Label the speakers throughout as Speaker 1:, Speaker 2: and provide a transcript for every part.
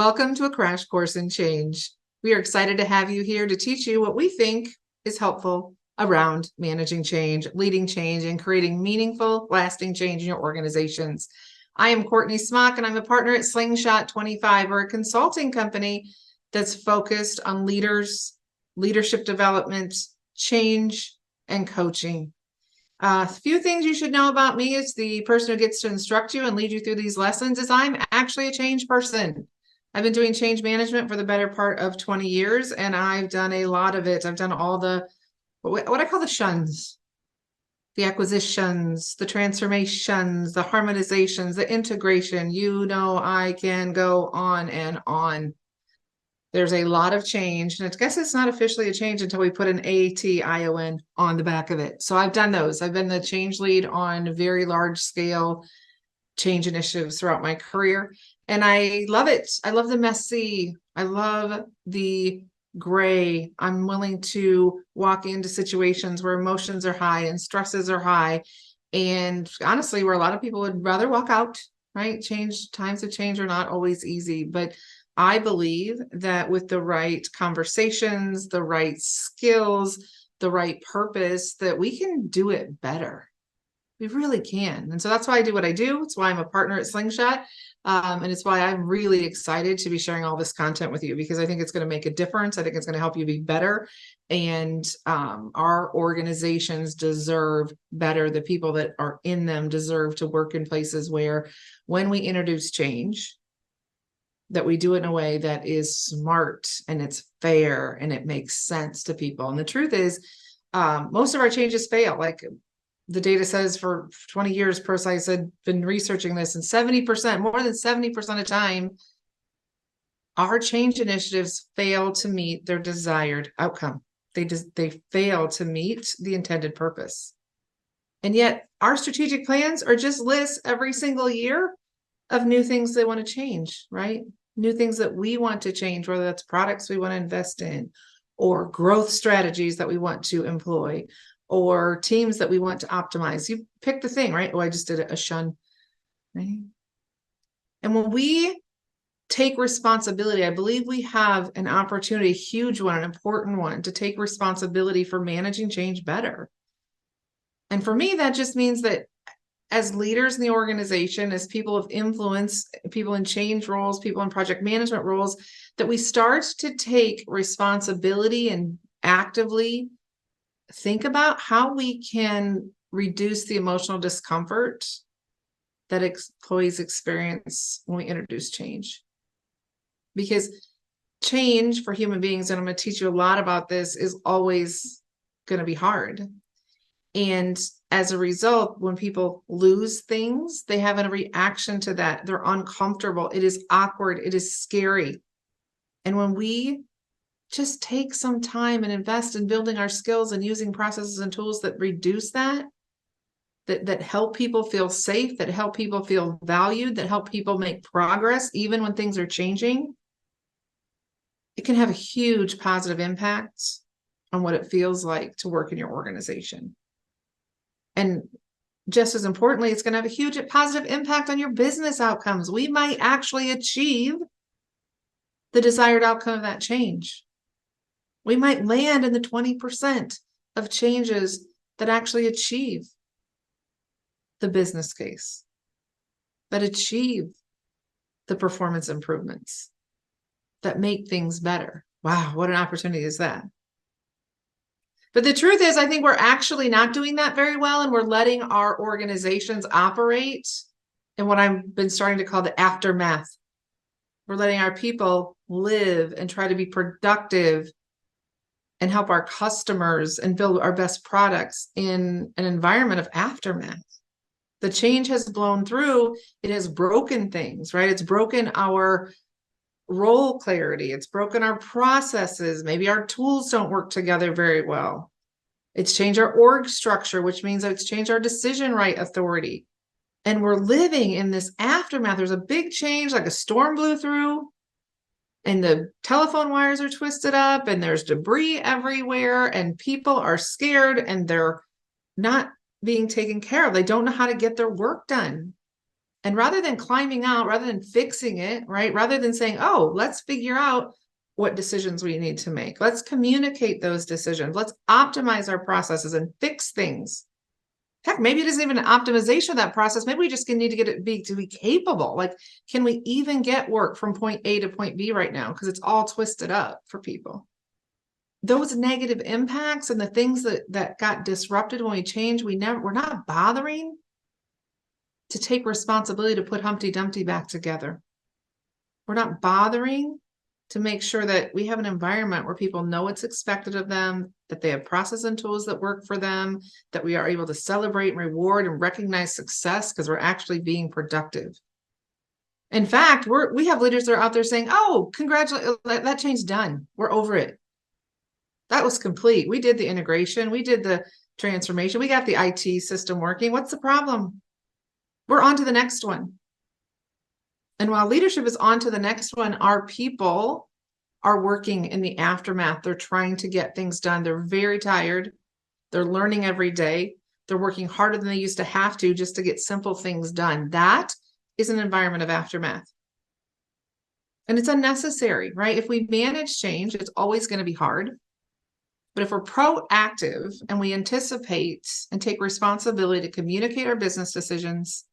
Speaker 1: Welcome to a crash course in change. We are excited to have you here to teach you what we think is helpful around managing change, leading change, and creating meaningful, lasting change in your organizations. I am Courtney Smock, and I'm a partner at Slingshot25. We're a consulting company that's focused on leaders, leadership development, change, and coaching. A few things you should know about me as the person who gets to instruct you and lead you through these lessons is I'm actually a change person. I've been doing change management for the better part of 20 years, and I've done a lot of it. I've done all the, what I call the shuns, the acquisitions, the transformations, the harmonizations, the integration. You know, I can go on and on. There's a lot of change, and I guess it's not officially a change until we put an ATION on the back of it. So I've done those. I've been the change lead on very large scale change initiatives throughout my career. And I love it. I love the messy. I love the gray. I'm willing to walk into situations where emotions are high and stresses are high. And honestly, where a lot of people would rather walk out, right? Times of change are not always easy, but I believe that with the right conversations, the right skills, the right purpose, that we can do it better. We really can. And so that's why I do what I do. It's why I'm a partner at Slingshot. And it's why I'm really excited to be sharing all this content with you, because I think it's going to make a difference. I think it's going to help you be better. And our organizations deserve better. The people that are in them deserve to work in places where when we introduce change, that we do it in a way that is smart and it's fair and it makes sense to people. And the truth is, most of our changes fail. Like the data says, for 20 years, ProScience had been researching this, and 70%, more than 70% of the time, our change initiatives fail to meet their desired outcome. They fail to meet the intended purpose. And yet our strategic plans are just lists every single year of new things they want to change, right? New things that we want to change, whether that's products we want to invest in, or growth strategies that we want to employ, or teams that we want to optimize. You pick the thing, right? Oh, I just did a shun, right? And when we take responsibility, I believe we have an opportunity, a huge one, an important one, to take responsibility for managing change better. And for me, that just means that as leaders in the organization, as people of influence, people in change roles, people in project management roles, that we start to take responsibility and actively think about how we can reduce the emotional discomfort that employees experience when we introduce change. Because change for human beings, and I'm going to teach you a lot about this, is always going to be hard. And as a result, when people lose things, they have a reaction to that. They're uncomfortable. It is awkward. It is scary. And when we just take some time and invest in building our skills and using processes and tools that reduce that help people feel safe, that help people feel valued, that help people make progress, even when things are changing, it can have a huge positive impact on what it feels like to work in your organization. And just as importantly, it's going to have a huge positive impact on your business outcomes. We might actually achieve the desired outcome of that change. We might land in the 20% of changes that actually achieve the business case, that achieve the performance improvements, that make things better. Wow, what an opportunity is that? But the truth is, I think we're actually not doing that very well, and we're letting our organizations operate in what I've been starting to call the aftermath. We're letting our people live and try to be productive and help our customers and build our best products in an environment of aftermath. The change has blown through. It has broken things, right? It's broken our role clarity. It's broken our processes. Maybe our tools don't work together very well. It's changed our org structure, which means that it's changed our decision right authority. And we're living in this aftermath. There's a big change, like a storm blew through, and the telephone wires are twisted up, and there's debris everywhere, and people are scared, and they're not being taken care of. They don't know how to get their work done. And rather than climbing out, rather than fixing it, right? Rather than saying, oh, let's figure out what decisions we need to make. Let's communicate those decisions. Let's optimize our processes and fix things. Heck, maybe it isn't even an optimization of that process. Maybe we just need to get it to be capable. Like, can we even get work from point A to point B right now? Because it's all twisted up for people. Those negative impacts and the things that got disrupted when we changed, we're not bothering to take responsibility to put Humpty Dumpty back together. We're not bothering to make sure that we have an environment where people know what's expected of them, that they have processes and tools that work for them, that we are able to celebrate and reward and recognize success because we're actually being productive. In fact, we have leaders that are out there saying, oh, congratulations, that change's done. We're over it. That was complete. We did the integration. We did the transformation. We got the IT system working. What's the problem? We're on to the next one. And while leadership is on to the next one, our people are working in the aftermath. They're trying to get things done. They're very tired. They're learning every day. They're working harder than they used to have to just to get simple things done. That is an environment of aftermath. And it's unnecessary, right? If we manage change, it's always going to be hard. But if we're proactive and we anticipate and take responsibility to communicate our business decisions,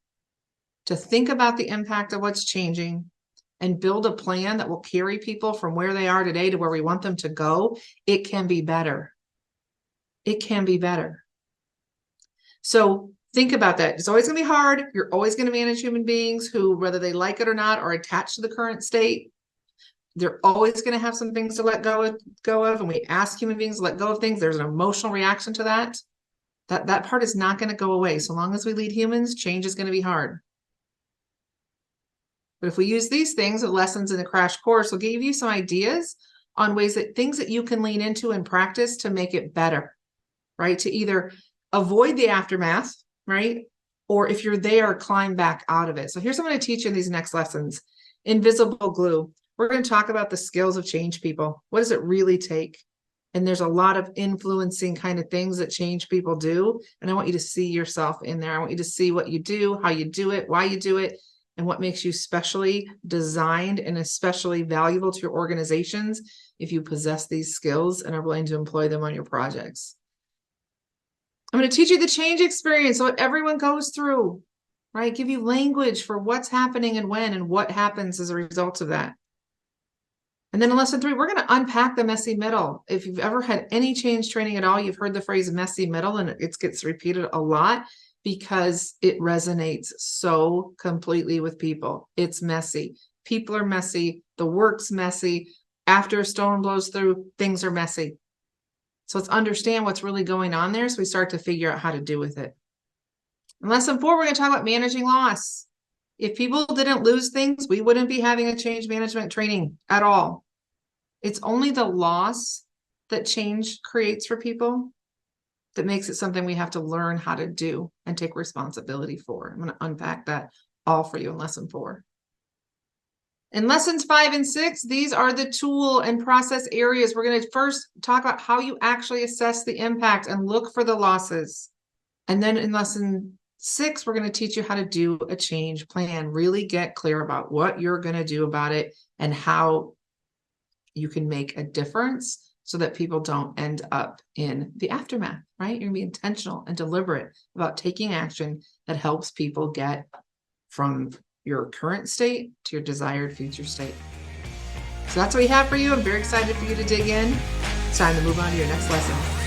Speaker 1: to think about the impact of what's changing and build a plan that will carry people from where they are today to where we want them to go, it can be better. It can be better. So think about that. It's always going to be hard. You're always going to manage human beings who, whether they like it or not, are attached to the current state. They're always going to have some things to let go of. And we ask human beings to let go of things. There's an emotional reaction to that. That part is not going to go away. So long as we lead humans, change is going to be hard. But if we use these things, the lessons in the crash course will give you some ideas on things that you can lean into and practice to make it better, right? To either avoid the aftermath, right? Or if you're there, climb back out of it. So here's what I'm going to teach you in these next lessons. Invisible glue. We're going to talk about the skills of change people. What does it really take? And there's a lot of influencing kind of things that change people do. And I want you to see yourself in there. I want you to see what you do, how you do it, why you do it, and what makes you specially designed and especially valuable to your organizations if you possess these skills and are willing to employ them on your projects. I'm going to teach you the change experience, what everyone goes through, right? Give you language for what's happening and when and what happens as a result of that. And then in lesson 3, we're going to unpack the messy middle. If you've ever had any change training at all, you've heard the phrase messy middle, and it gets repeated a lot because it resonates so completely with people. It's messy. People are messy. The work's messy. After a storm blows through, things are messy. So let's understand what's really going on there so we start to figure out how to do with it. In lesson 4, we're going to talk about managing loss. If people didn't lose things, we wouldn't be having a change management training at all. It's only the loss that change creates for people that makes it something we have to learn how to do and take responsibility for. I'm going to unpack that all for you in lesson 4. In lessons 5 and 6, these are the tool and process areas. We're going to first talk about how you actually assess the impact and look for the losses. And then in lesson 6, we're going to teach you how to do a change plan. Really get clear about what you're going to do about it and how you can make a difference so that people don't end up in the aftermath, right? You're going to be intentional and deliberate about taking action that helps people get from your current state to your desired future state. So that's what we have for you. I'm very excited for you to dig in. It's time to move on to your next lesson.